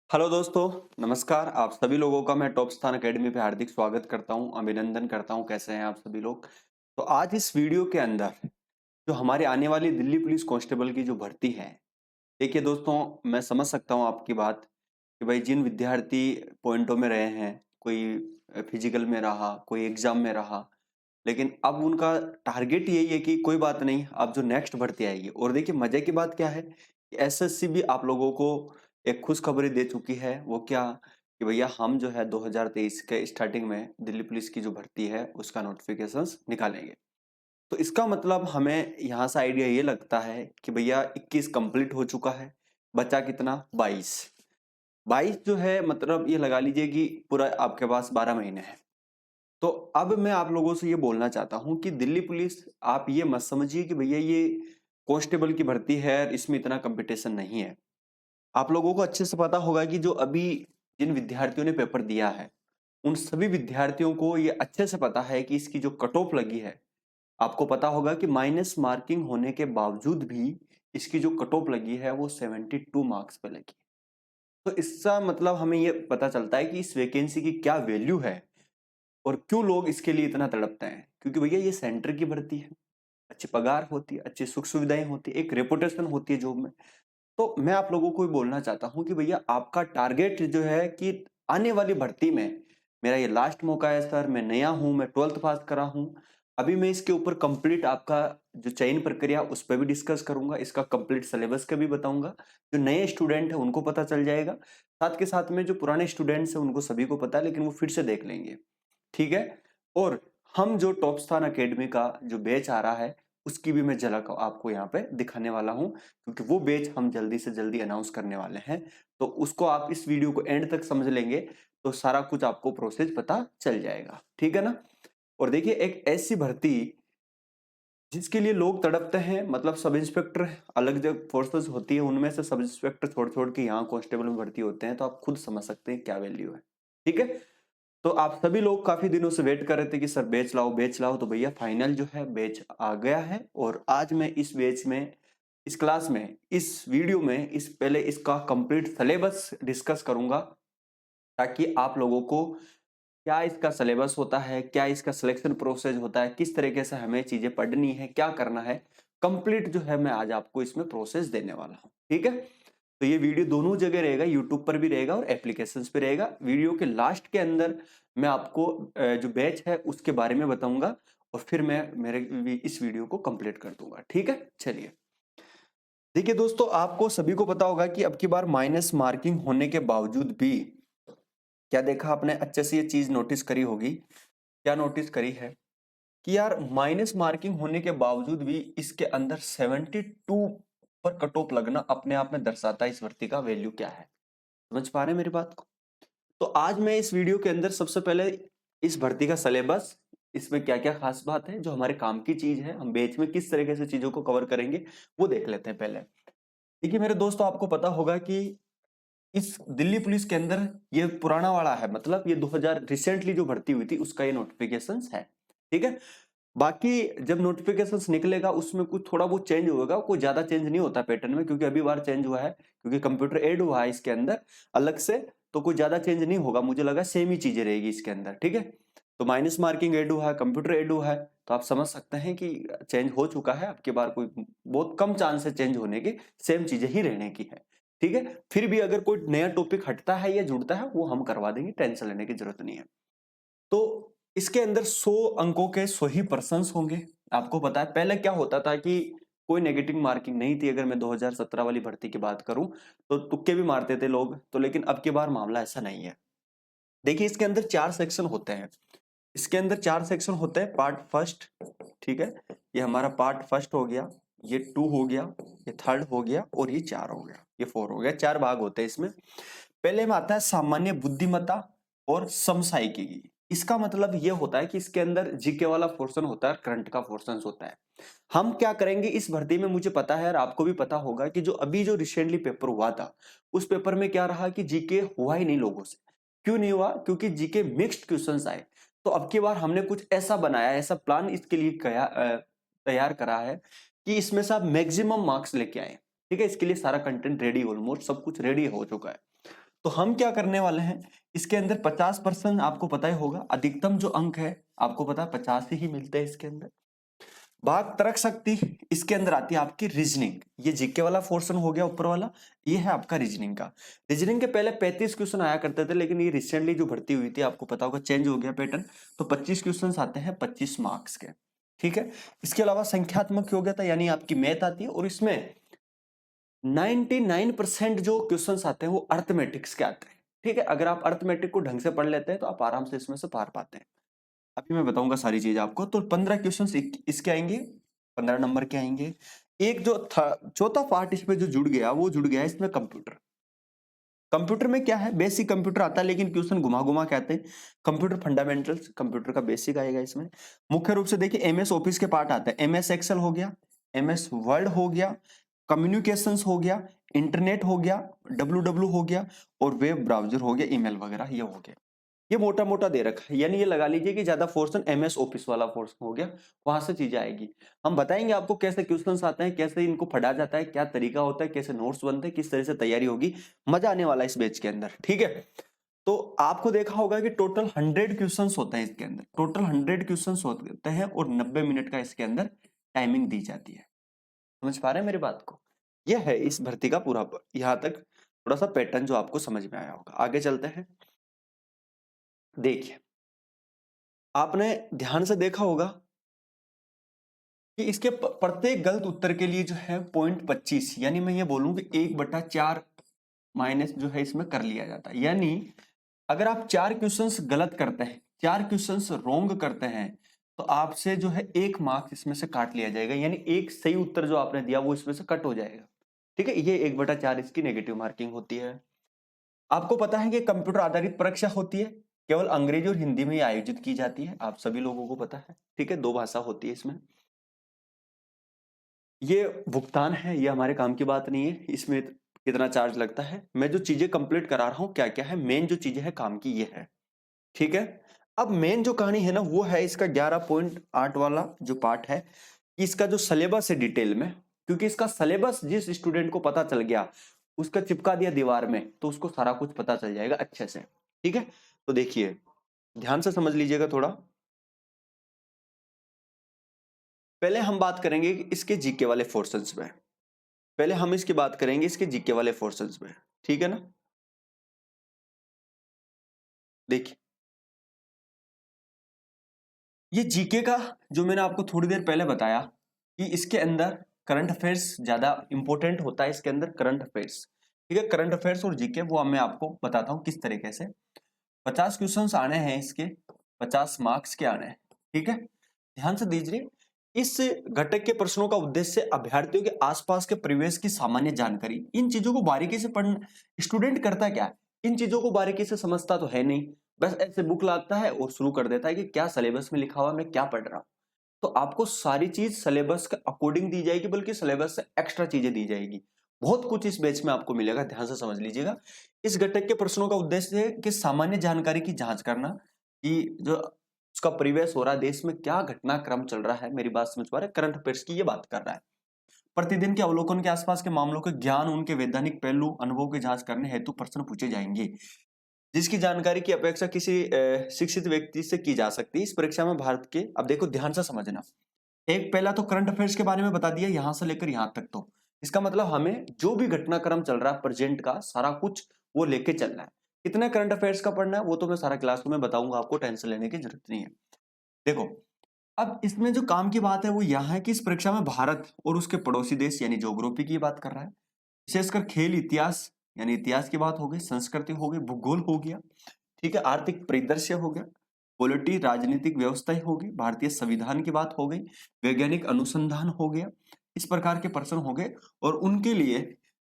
Hello दोस्तों, नमस्कार। आप सभी लोगों का मैं टॉप स्थान अकेडमी पे हार्दिक स्वागत करता हूं, अभिनंदन करता हूं। कैसे हैं आप सभी लोग? तो आज इस वीडियो के अंदर जो हमारे आने वाली दिल्ली पुलिस कांस्टेबल की जो भर्ती है, देखिए दोस्तों, मैं समझ सकता हूं आपकी बात कि भाई जिन विद्यार्थी पॉइंटों में रहे हैं, कोई फिजिकल में रहा, कोई एग्जाम में रहा, लेकिन अब उनका टारगेट यही है कि कोई बात नहीं, अब जो नेक्स्ट भर्ती आएगी। और देखिए मजे की बात क्या है कि एसएससी भी आप लोगों को एक खुशखबरी दे चुकी है। वो क्या कि भैया हम जो है 2023 के स्टार्टिंग में दिल्ली पुलिस की जो भर्ती है उसका नोटिफिकेशंस निकालेंगे। तो इसका मतलब हमें यहाँ से आइडिया ये लगता है कि भैया 21 कंप्लीट हो चुका है, बचा कितना? 22। 22 जो है मतलब ये लगा लीजिए कि पूरा आपके पास 12 महीने हैं। तो अब मैं आप लोगों से ये बोलना चाहता हूँ कि दिल्ली पुलिस, आप ये मत समझिए कि भैया ये कांस्टेबल की भर्ती है, इसमें इतना कंपटीशन नहीं है। आप लोगों को अच्छे से पता होगा कि जो अभी जिन विद्यार्थियों ने पेपर दिया है, उन सभी विद्यार्थियों को ये अच्छे से पता है कि इसकी जो कट ऑफ लगी है, आपको पता होगा कि माइनस मार्किंग होने के बावजूद भी इसकी जो कट ऑफ लगी है वो 72 मार्क्स पे लगी। तो इसका मतलब हमें ये पता चलता है कि इस वैकेंसी की क्या वैल्यू है और क्यों लोग इसके लिए इतना तड़पते हैं। क्योंकि भैया ये सेंटर की भर्ती है, अच्छी पगार होती है, अच्छी सुख सुविधाएं होती है, एक रेपुटेशन होती है जॉब में। तो मैं आप लोगों को बोलना चाहता हूं कि भैया आपका टारगेट जो है कि आने वाली भर्ती में मेरा ये लास्ट मौका है सर, मैं नया हूं, मैं 12th पास करा हूं। अभी मैं इसके ऊपर कंप्लीट आपका जो चयन प्रक्रिया उस पर भी डिस्कस करूंगा, इसका कंप्लीट सिलेबस का भी बताऊंगा। जो नए स्टूडेंट है उनको पता चल जाएगा, साथ के साथ में जो पुराने स्टूडेंट्स हैं उनको सभी को पता है, लेकिन वो फिर से देख लेंगे। ठीक है। और हम जो टॉप स्थान अकेडमी का जो बैच आ रहा है उसकी भी मैं झलक आपको यहाँ पे दिखाने वाला हूँ, क्योंकि वो बैच हम जल्दी से जल्दी अनाउंस करने वाले हैं। तो उसको आप इस वीडियो को एंड तक समझ लेंगे तो सारा कुछ आपको प्रोसेस पता चल जाएगा। ठीक है ना? और देखिए एक ऐसी भर्ती जिसके लिए लोग तड़पते हैं, मतलब सब इंस्पेक्टर अलग जगह फोर्सेस होती है, उनमें से सब इंस्पेक्टर छोड़ छोड़ के यहाँ कांस्टेबल में भर्ती होते हैं, तो आप खुद समझ सकते हैं क्या वैल्यू है। ठीक है। तो आप सभी लोग काफी दिनों से वेट कर रहे थे कि सर बैच लाओ बैच लाओ, तो भैया फाइनल जो है बैच आ गया है। और आज मैं इस बैच में, इस क्लास में, इस वीडियो में इस पहले इसका कंप्लीट सिलेबस डिस्कस करूंगा, ताकि आप लोगों को क्या इसका सिलेबस होता है, क्या इसका सिलेक्शन प्रोसेस होता है, किस तरीके से हमें चीजें पढ़नी है, क्या करना है, कंप्लीट जो है मैं आज आपको इसमें प्रोसेस देने वाला हूँ। ठीक है। तो ये वीडियो दोनों जगह रहेगा, यूट्यूब पर भी रहेगा और एप्लीकेशंस पे रहेगा। वीडियो के लास्ट के अंदर मैं आपको जो बैच है उसके बारे में बताऊंगा, और फिर मैं इस वीडियो को कंप्लीट कर दूंगा। ठीक है, चलिए। देखिए दोस्तों, आपको सभी को पता होगा कि अब की बार माइनस मार्किंग होने के बावजूद भी क्या देखा आपने, अच्छे से ये चीज नोटिस करी होगी। क्या नोटिस करी है कि यार माइनस मार्किंग होने के बावजूद भी इसके अंदर 72 पर कट ऑफ लगना अपने आप में दर्शाता है इस भर्ती का वैल्यू क्या है। समझ पा रहे हैं मेरी बात को? तो आज मैं इस वीडियो के अंदर सबसे पहले इस भर्ती का सिलेबस, इसमें क्या क्या खास बात है जो हमारे काम की चीज है, हम बैच में किस तरीके से चीजों को कवर करेंगे, वो देख लेते हैं पहले। देखिए मेरे दोस्तों, आपको पता होगा कि इस दिल्ली पुलिस के अंदर ये पुराना वाला है, मतलब ये 2000 रिसेंटली जो भर्ती हुई थी उसका ये नोटिफिकेशंस है। ठीक है। बाकी जब नोटिफिकेशंस निकलेगा उसमें कुछ थोड़ा बहुत चेंज होगा, कोई ज्यादा चेंज नहीं होता पैटर्न में, क्योंकि अभी बार चेंज हुआ है, क्योंकि कंप्यूटर ऐड हुआ है इसके अंदर अलग से। तो कोई ज्यादा चेंज नहीं होगा, मुझे लगा सेम ही चीजें रहेगी इसके अंदर। ठीक है। तो माइनस मार्किंग ऐड हुआ है, कंप्यूटर ऐड हुआ है, तो आप समझ सकते हैं कि चेंज हो चुका है। आपके बार कोई बहुत कम चांस है चेंज होने के, सेम चीजें ही रहने की है। ठीक है। फिर भी अगर कोई नया टॉपिक हटता है या जुड़ता है वो हम करवा देंगे, टेंशन लेने की जरूरत नहीं है। तो इसके अंदर 100 अंकों के 100 ही पर्सन्स होंगे। आपको पता है पहले क्या होता था कि कोई नेगेटिव मार्किंग नहीं थी। अगर मैं 2017 वाली भर्ती की बात करूं तो तुक्के भी मारते थे लोग, तो लेकिन अब की बार मामला ऐसा नहीं है। देखिए इसके अंदर 4 सेक्शन होते हैं। इसके अंदर 4 सेक्शन होते हैं। पार्ट फर्स्ट, ठीक है, ये हमारा पार्ट फर्स्ट हो गया, ये 2 हो गया, ये थर्ड हो गया, और ये 4 हो गया, ये 4 हो गया। 4 भाग होते हैं इसमें। पहले में आता है सामान्य बुद्धिमत्ता और समसामयिकी। इसका मतलब ये होता है कि इसके अंदर जीके वाला पोर्शन होता है, करंट का पोर्शन होता है। हम क्या करेंगे इस भर्ती में, मुझे पता है और आपको भी पता होगा कि जो अभी जो रिसेंटली पेपर हुआ था उस पेपर में क्या रहा कि जीके हुआ ही नहीं लोगों से। क्यों नहीं हुआ? क्योंकि जीके मिक्स्ड क्वेश्चंस आए। तो अब की बार हमने कुछ ऐसा बनाया, ऐसा प्लान इसके लिए तैयार करा है कि इसमें से आप मैक्सिमम मार्क्स लेके आए। ठीक है। इसके लिए सारा कंटेंट रेडी, ऑलमोस्ट सब कुछ रेडी हो चुका है। तो हम क्या करने वाले हैं, इसके अंदर 50% आपको पता ही होगा, अधिकतम जो अंक है आपको पता है 50 ही मिलते हैं इसके अंदर। भाग तर्क शक्ति, इसके अंदर आती है आपकी रीजनिंग। ये जीके वाला पोर्शन हो गया ऊपर वाला, ये है आपका रीजनिंग का। रीजनिंग के पहले 35 क्वेश्चन आया करते थे, लेकिन ये रिसेंटली जो भर्ती हुई थी आपको पता होगा चेंज हो गया पैटर्न, तो 25 क्वेश्चन आते हैं 25 मार्क्स के। ठीक है, इसके अलावा संख्यात्मक योग्यता यानी आपकी मैथ आती है, और इसमें 99% जो क्वेश्चंस आते हैं वो अर्थमेटिक्स के आते हैं। ठीक है, अगर आप अर्थमेटिक को ढंग से पढ़ लेते हैं तो आप आराम से इसमें से पार पाते हैं। अभी मैं बताऊंगा सारी चीज आपको। तो 15 क्वेश्चंस इसके आएंगे, 15 नंबर के आएंगे। एक जो चौथा पार्ट इसमें जो जुड़ गया, वो जुड़ गया इसमें कंप्यूटर। कंप्यूटर में क्या है, बेसिक कंप्यूटर आता है, लेकिन क्वेश्चन घुमा घुमा के आते हैं। कंप्यूटर फंडामेंटल्स, कंप्यूटर का बेसिक आएगा इसमें। मुख्य रूप से देखिए एमएस ऑफिस के पार्ट आते हैं, एमएस एक्सेल हो गया, एमएस वर्ड हो गया, कम्युनिकेशंस हो गया, इंटरनेट हो गया, डब्ल्यू हो गया, और वेब ब्राउजर हो गया, ईमेल वगैरह ये हो गया। ये मोटा मोटा दे रखा है, यानी ये लगा लीजिए कि ज्यादा पोर्शन एमएस ऑफिस वाला पोर्शन हो गया, वहां से चीजें आएगी। हम बताएंगे आपको कैसे क्वेश्चंस आते हैं, कैसे इनको पढ़ा जाता है, क्या तरीका होता है, कैसे नोट्स बनते हैं, किस तरह से तैयारी होगी। मजा आने वाला है इस बैच के अंदर। ठीक है, तो आपको देखा होगा कि टोटल 100 क्वेश्चंस होते हैं इसके अंदर, टोटल 100 क्वेश्चंस होते हैं, और 90 मिनट का इसके अंदर टाइमिंग दी जाती है। समझ पा रहे हैं मेरी बात को? यह है इस भर्ती का पूरा, यहां तक थोड़ा सा पैटर्न जो आपको समझ में आया होगा। आगे चलते हैं। देखिए, आपने ध्यान से देखा होगा कि इसके प्रत्येक गलत उत्तर के लिए जो है 0.25, यानी मैं ये बोलूं कि 1/4 माइनस जो है इसमें कर लिया जाता है। यानी अगर आप 4 क्वेश्चंस गलत करते हैं, 4 क्वेश्चंस रॉन्ग करते हैं, तो आपसे जो है 1 मार्क्स इसमें से काट लिया जाएगा, यानी एक सही उत्तर जो आपने दिया वो इसमें से कट हो जाएगा। ठीक है, ये 1/4 इसकी नेगेटिव मार्किंग होती है। आपको पता है कि कंप्यूटर आधारित परीक्षा होती है, केवल अंग्रेजी और हिंदी में ही आयोजित की जाती है, आप सभी लोगों को पता है। ठीक है, 2 भाषा होती है इसमें। ये भुगतान है, ये हमारे काम की बात नहीं है, इसमें कितना चार्ज लगता है। मैं जो चीजें कंप्लीट करा रहा हूं क्या क्या है, मेन जो चीजें हैं काम की ये है। ठीक है, अब मेन जो कहानी है ना वो है इसका 11.8 वाला जो पार्ट है, इसका जो सिलेबस है डिटेल में, क्योंकि इसका सिलेबस जिस स्टूडेंट को पता चल गया, उसका चिपका दिया दीवार में, तो उसको सारा कुछ पता चल जाएगा अच्छे से। ठीक है, तो देखिए ध्यान से समझ लीजिएगा थोड़ा। पहले हम बात करेंगे इसके जीके वाले पोर्शंस में, पहले हम इसकी बात करेंगे इसके जीके वाले पोर्शंस में। ठीक है ना, देखिए ये जीके का जो मैंने आपको थोड़ी देर पहले बताया कि इसके अंदर करंट अफेयर्स ज्यादा इंपॉर्टेंट होता है, इसके अंदर करंट अफेयर्स। ठीक है, करंट अफेयर्स और जीके वो मैं आपको बताता हूं किस तरीके से। 50 क्वेश्चंस आने हैं इसके, 50 मार्क्स के आने हैं। ठीक है, ध्यान से दीजिए। इस घटक के प्रश्नों का उद्देश्य अभ्यर्थियों के आसपास के परिवेश की सामान्य जानकारी, इन चीजों को बारीकी से पढ़ना। स्टूडेंट करता क्या है, इन चीजों को बारीकी से समझता तो है नहीं, बस ऐसे बुक लाता है और शुरू कर देता है कि क्या सिलेबस में लिखा हुआ मैं क्या पढ़ रहा हूं। तो आपको सारी चीज सिलेबस के अकॉर्डिंग दी जाएगी, बल्कि सिलेबस से एक्स्ट्रा चीजें दी जाएगी। बहुत कुछ इस बैच में आपको मिलेगा, ध्यान से समझ लीजिएगा। इस घटक के प्रश्नों का उद्देश्य है कि सामान्य जानकारी की जांच करना, कि जो उसका परिवेश हो रहा है, देश में क्या घटनाक्रम चल रहा है, मेरी बात समझ पा रहे हैं, करंट अफेयर्स की ये बात कर रहा है। प्रतिदिन के अवलोकन के आसपास के मामलों के ज्ञान, उनके वैधानिक पहलू, अनुभव की जांच करने हेतु प्रश्न पूछे जाएंगे, जिसकी जानकारी की अपेक्षा किसी शिक्षित व्यक्ति से की जा सकती है। इस परीक्षा में भारत के, अब देखो ध्यान से समझना, एक पहला तो करंट अफेयर्स के बारे में बता दिया यहां से लेकर यहां तक, तो इसका मतलब हमें जो भी घटनाक्रम चल रहा है प्रेजेंट का सारा कुछ वो लेके चलना है। कितने करंट अफेयर्स का पढ़ना है वो तो मैं सारा क्लास में बताऊंगा, आपको टेंशन लेने की जरूरत नहीं है। देखो, अब इसमें जो काम की बात है वो यह है कि इस परीक्षा में भारत और उसके पड़ोसी देश यानी ज्योग्राफी की बात कर रहा है, विशेषकर खेल, इतिहास यानी इतिहास की बात हो गई, संस्कृति हो गई, भूगोल हो गया, ठीक है, आर्थिक परिदृश्य हो गया, पॉलिटी राजनीतिक व्यवस्था ही होगी, भारतीय संविधान की बात हो गई, वैज्ञानिक अनुसंधान हो गया, इस प्रकार के प्रश्न हो गए। और उनके लिए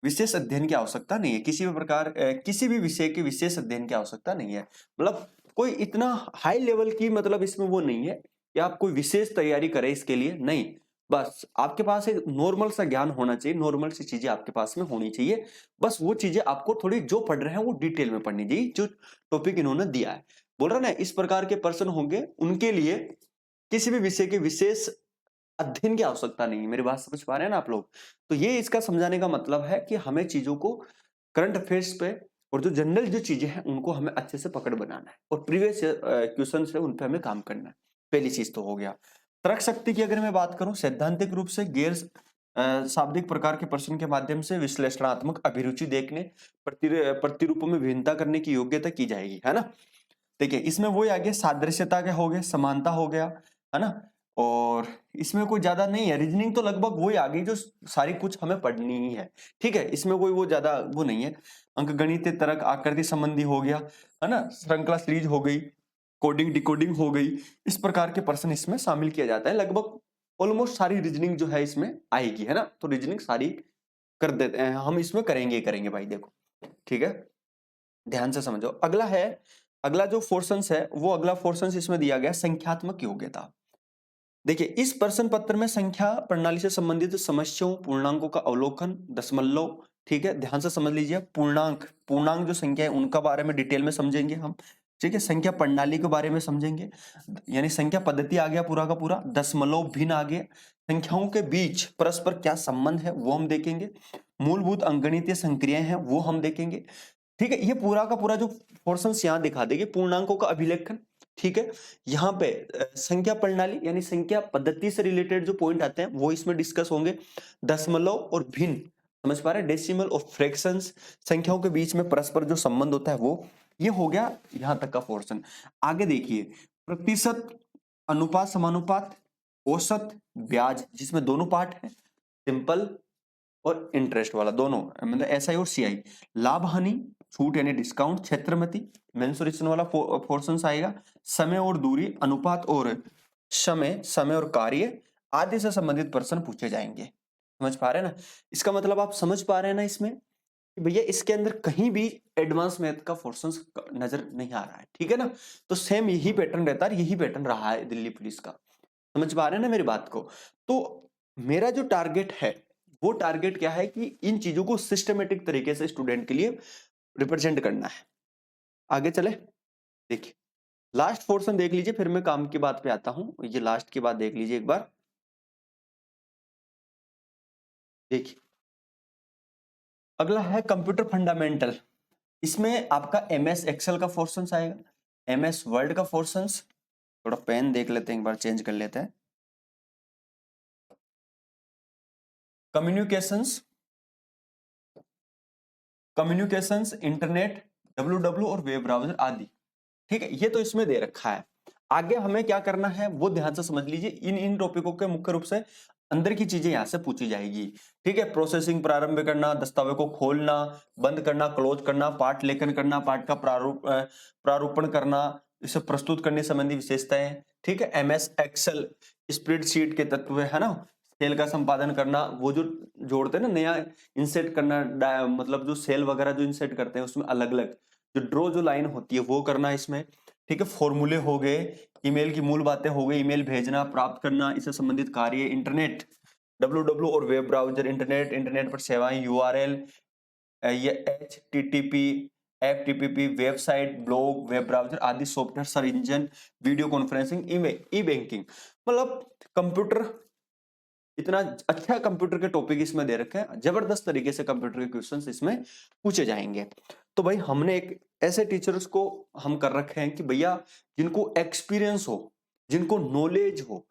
विशेष अध्ययन की आवश्यकता नहीं है, किसी भी प्रकार किसी भी विषय के विशेष अध्ययन की आवश्यकता नहीं है। मतलब कोई इतना हाई लेवल की मतलब इसमें वो नहीं है कि आप कोई विशेष तैयारी करें इसके लिए, नहीं, बस आपके पास एक नॉर्मल सा ज्ञान होना चाहिए, नॉर्मल सी चीजें आपके पास में होनी चाहिए। बस वो चीजें आपको थोड़ी जो पढ़ रहे हैं वो डिटेल में पढ़नी चाहिए, जो टॉपिक इन्होंने दिया है। बोल रहा ना, इस प्रकार के प्रश्न होंगे, उनके लिए किसी भी विषय के विशेष अध्ययन की आवश्यकता नहीं है। मेरी बात समझ पा रहे हैं ना आप लोग? तो ये इसका समझाने का मतलब है कि हमें चीजों को करंट अफेयर्स पे और जो जनरल जो चीजें हैं उनको हमें अच्छे से पकड़ बनाना है और प्रीवियस क्वेश्चन से उन पे हमें काम करना है। पहली चीज तो हो गया। तर्क शक्ति की अगर मैं बात करूं, सैद्धांतिक रूप से गैर शाब्दिक प्रकार के प्रश्न के माध्यम से विश्लेषणात्मक अभिरुचि देखने, प्रतिरूपों में भिन्नता करने की योग्यता की जाएगी, है ना। देखिए इसमें वही आ गया, सादृश्यता के हो गए, समानता हो गया, है ना। और इसमें कोई ज्यादा नहीं है, रीजनिंग तो लगभग वही आ गई जो सारी कुछ हमें पढ़नी ही है, ठीक है। इसमें कोई वो ज्यादा वो नहीं है। अंक गणित, तर्क, आकृति संबंधी हो गया, है ना, श्रृंखला सीरीज हो गई, कोडिंग डिकोडिंग हो गई, इस प्रकार के प्रश्न इसमें शामिल किया जाता है। लगभग ऑलमोस्ट सारी रीजनिंग जो है इसमें आएगी, है ना। तो रीजनिंग सारी कर देते हैं हम, इसमें करेंगे ही करेंगे भाई, देखो ठीक है, ध्यान से समझो। अगला है, अगला जो फोर्सन्स है वो अगला फोर्सन्स इसमें दिया गया संख्यात्मक योग्यता। देखिए इस प्रश्न पत्र में संख्या प्रणाली से संबंधित समस्याओं, पूर्णांकों का अवलोकन, दशमलव, ठीक है, ध्यान से समझ लीजिए। पूर्णांक, पूर्णांक जो संख्या है उनका बारे में डिटेल में समझेंगे हम, ठीक है। संख्या प्रणाली के बारे में समझेंगे, यानी संख्या पद्धति आ गया पूरा का पूरा, दशमलव भिन्न आ गया, संख्याओं के बीच परस्पर क्या संबंध है वो हम देखेंगे, मूलभूत अंकगणितीय संक्रियाएं हैं वो हम देखेंगे, ठीक है। ये पूरा का पूरा जो पोर्शंस यहाँ दिखा देंगे, पूर्णांकों का अभिलेखन, ठीक है। यहाँ पे संख्या प्रणाली यानी संख्या पद्धति से रिलेटेड जो पॉइंट आते हैं वो इसमें डिस्कस होंगे, दशमलव और भिन्न, समझ पा रहे हैं, डेसिमल और फ्रैक्शंस, संख्याओं के बीच में परस्पर जो संबंध होता है वो, ये हो गया यहां तक का पोर्शन। आगे देखिए, प्रतिशत, अनुपात समानुपात, औसत, ब्याज, जिसमें दोनों पार्ट है, सिंपल और इंटरेस्ट वाला दोनों, मतलब एसआई और सीआई, लाभ हानि, छूट यानी डिस्काउंट, क्षेत्रमति, मेंसुरेशन वाला पोर्शंस आएगा, समय और दूरी, अनुपात और समय, समय और कार्य आदि से संबंधित प्रश्न पूछे जाएंगे। समझ पा रहे हैं ना। इसका मतलब आप समझ पा रहे हैं ना इसमें कि भैया इसके अंदर कहीं भी एडवांस मैथ का पोर्शंस नजर नहीं आ रहा है, ठीक है ना। तो सेम यही पैटर्न रहता है, यही पैटर्न रहा है दिल्ली पुलिस का। समझ पा रहे हैं ना मेरी बात को। तो मेरा जो टारगेट है वो टारगेट क्या है कि इन चीजों को सिस्टमेटिक तरीके से स्टूडेंट के लिए रिप्रेजेंट करना है। आगे चले, देखिए लास्ट पोर्शन देख लीजिए, फिर मैं काम की बात पे आता हूं। ये लास्ट की बात देख लीजिए एक बार, देखिए अगला है कंप्यूटर फंडामेंटल। इसमें आपका एमएस एक्सेल का पोर्शंस आएगा, एमएस वर्ड का पोर्शंस, थोड़ा पेन देख लेते हैं एक बार, चेंज कर लेते हैं, कम्युनिकेशंस, कम्युनिकेशंस, इंटरनेट, डब्ल्यू और वेब ब्राउजर आदि, ठीक है। ये तो इसमें दे रखा है। आगे हमें क्या करना है वो ध्यान से समझ लीजिए। इन इन टॉपिकों के मुख्य रूप से अंदर की चीजें यहां से पूछी जाएगी, ठीक है। प्रोसेसिंग प्रारंभ करना, दस्तावेज को खोलना, बंद करना, क्लोज करना, पाठ लेखन करना, पाठ का प्रारूपण करना, इसे प्रस्तुत करने संबंधी विशेषताएं, ठीक है। एमएस एक्सेल स्प्रेडशीट के तत्व है ना, सेल का संपादन करना, वो जो जोड़ते हैं ना नया इंसर्ट करना, मतलब जो सेल वगैरह जो इंसर्ट करते हैं उसमें अलग अलग जो ड्रॉ जो लाइन होती है वो करना इसमें, ठीक है। फॉर्मूले हो गए, ईमेल की मूल बातें हो गई, ईमेल भेजना, प्राप्त करना, इससे संबंधित कार्य, इंटरनेट, डब्ल्यू और वेब ब्राउजर, इंटरनेट, इंटरनेट पर सेवाएं, यूआरएल, ये HTTP, FTPP, website, blog, web browser आदि, software, search engine, video conferencing, e banking, मतलब कंप्यूटर, इतना अच्छा कंप्यूटर के टॉपिक इसमें दे रखे हैं, जबरदस्त तरीके से कंप्यूटर के क्वेश्चंस इसमें पूछे जाएंगे। तो भाई हमने एक ऐसे टीचर्स को हम कर रखे हैं कि भैया जिनको एक्सपीरियंस हो, जिनको नॉलेज हो,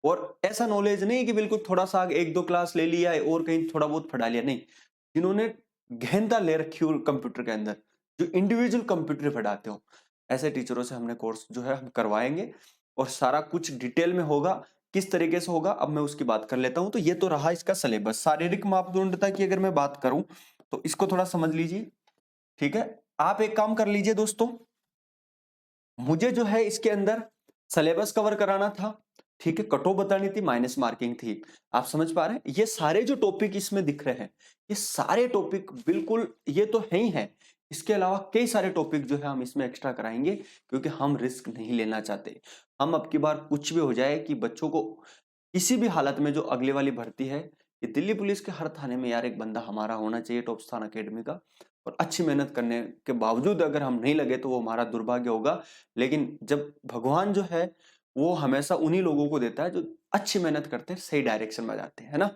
और ऐसा नॉलेज नहीं कि बिल्कुल थोड़ा सा एक दो क्लास ले लिया है और कहीं थोड़ा बहुत पढ़ा लिया, नहीं, जिन्होंने गहनता ले रखी हो कंप्यूटर के अंदर, जो इंडिविजुअल कंप्यूटर पढ़ाते हो, ऐसे टीचरों से हमने कोर्स जो है हम करवाएंगे और सारा कुछ डिटेल में होगा। किस तरीके से होगा अब मैं उसकी बात कर लेता हूं। तो ये तो रहा इसका सिलेबस। शारीरिक मापदंडता की अगर मैं बात करूं तो इसको थोड़ा समझ लीजिए, ठीक है। आप एक काम कर लीजिए दोस्तों, मुझे जो है इसके अंदर सिलेबस कवर कराना था, ठीक है, कटो बतानी थी, माइनस मार्किंग थी। आप समझ पा रहे हैं, ये सारे जो टॉपिक इसमें दिख रहे हैं, ये सारे टॉपिक बिल्कुल ये तो है ही है, इसके अलावा कई सारे टॉपिक जो है हम इसमें एक्स्ट्रा कराएंगे, क्योंकि हम रिस्क नहीं लेना चाहते। हम अब की बार कुछ भी हो जाए कि बच्चों को किसी भी हालत में जो अगले वाली भर्ती है, ये दिल्ली पुलिस के हर थाने में यार एक बंदा हमारा होना चाहिए टॉप स्थान अकेडमी का। और अच्छी मेहनत करने के बावजूद अगर हम नहीं लगे तो वो हमारा दुर्भाग्य होगा। लेकिन जब भगवान जो है वो हमेशा उन्हीं लोगों को देता है जो अच्छी मेहनत करते हैं, सही डायरेक्शन में जाते हैं, है ना।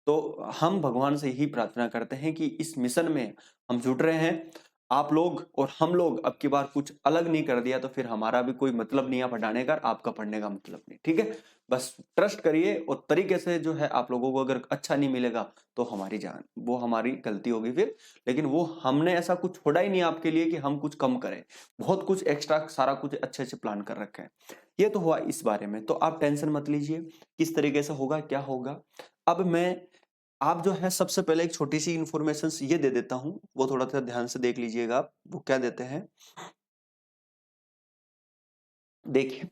तो हम भगवान से यही प्रार्थना करते हैं कि इस मिशन में हम जुट रहे हैं, आप लोग और हम लोग अब की बार कुछ अलग नहीं कर दिया तो फिर हमारा भी कोई मतलब नहीं है पढ़ाने का, आपका पढ़ने का मतलब नहीं। ठीक है, बस ट्रस्ट करिए और तरीके से जो है आप लोगों को अगर अच्छा नहीं मिलेगा तो हमारी जान, वो हमारी गलती होगी फिर, लेकिन वो हमने ऐसा कुछ छोड़ा ही नहीं आपके लिए कि हम कुछ कम करें। बहुत कुछ एक्स्ट्रा सारा कुछ अच्छे अच्छे प्लान कर रखे हैं। ये तो हुआ इस बारे में, तो आप टेंशन मत लीजिए किस तरीके से होगा क्या होगा। अब मैं आप जो है सबसे पहले एक छोटी सी इंफॉर्मेशन ये दे देता हूं, वो थोड़ा सा ध्यान से देख लीजिएगा आप, वो क्या देते हैं। देखिए,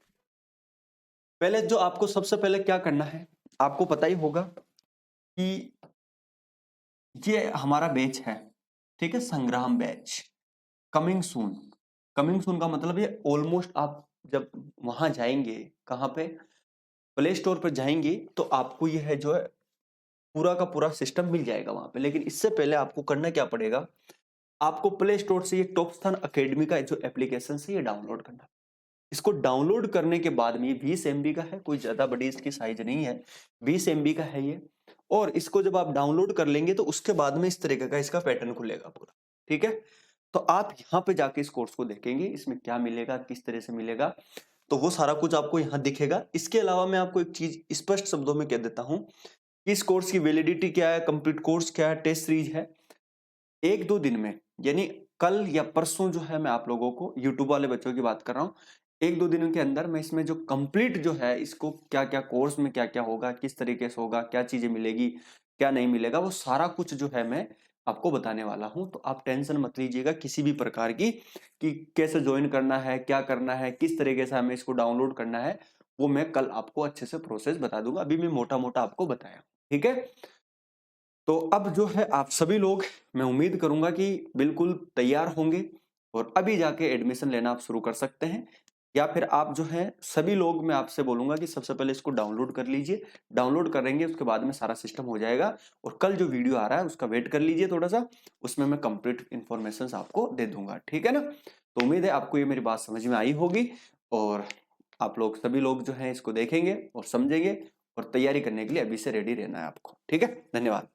पहले जो आपको सबसे पहले क्या करना है, आपको पता ही होगा कि ये हमारा बैच है, ठीक है, संग्राम batch, coming soon. Coming soon का मतलब ये ऑलमोस्ट आप जब वहां जाएंगे, कहाँ पे, प्ले स्टोर पर जाएंगे तो आपको ये है जो है पूरा का पूरा सिस्टम मिल जाएगा वहां पे। लेकिन इससे पहले आपको करना क्या पड़ेगा, आपको प्ले स्टोर से ये टॉप स्थान अकेडमी का जो एप्लीकेशन है ये डाउनलोड करना। इसको डाउनलोड करने के बाद में ये 20 MB का है, कोई ज्यादा बड़ी इसकी साइज नहीं है, 20 MB का है ये। और इसको जब आप डाउनलोड कर लेंगे तो उसके बाद में इस तरीके का इसका पैटर्न खुलेगा पूरा। ठीक है, तो आप यहाँ पे जाके इस कोर्स को देखेंगे, इसमें क्या मिलेगा, किस तरह से मिलेगा, तो वो सारा कुछ आपको यहाँ दिखेगा। इसके अलावा मैं आपको एक चीज स्पष्ट शब्दों में कह देता हूँ कि इस कोर्स की वैलिडिटी क्या है, कंप्लीट कोर्स क्या है, टेस्ट सीरीज है। 1-2 दिन में, यानी कल या परसों जो है, मैं आप लोगों को यूट्यूब वाले बच्चों की बात कर रहा हूँ, 1-2 दिनों के अंदर मैं इसमें जो कंप्लीट जो है, इसको क्या क्या कोर्स में क्या क्या होगा, किस तरीके से होगा, क्या चीजें मिलेगी, क्या नहीं मिलेगा, वो सारा कुछ जो है मैं आपको बताने वाला हूं। तो आप टेंशन मत लीजिएगा किसी भी प्रकार की कि कैसे ज्वाइन करना है, क्या करना है, किस तरीके से हमें इसको डाउनलोड करना है, वो मैं कल आपको अच्छे से प्रोसेस बता दूंगा। अभी मैं मोटा मोटा आपको बताया, ठीक है। तो अब जो है आप सभी लोग, मैं उम्मीद करूंगा कि बिल्कुल तैयार होंगे और अभी जाके एडमिशन लेना आप शुरू कर सकते हैं। या फिर आप जो है सभी लोग, मैं आपसे बोलूंगा कि सबसे पहले इसको डाउनलोड कर लीजिए। डाउनलोड करेंगे उसके बाद में सारा सिस्टम हो जाएगा, और कल जो वीडियो आ रहा है उसका वेट कर लीजिए थोड़ा सा, उसमें मैं कंप्लीट इन्फॉर्मेशन आपको दे दूंगा, ठीक है ना। तो उम्मीद है आपको ये मेरी बात समझ में आई होगी, और आप लोग सभी लोग जो है इसको देखेंगे और समझेंगे, और तैयारी करने के लिए अभी से रेडी रहना है आपको, ठीक है। धन्यवाद।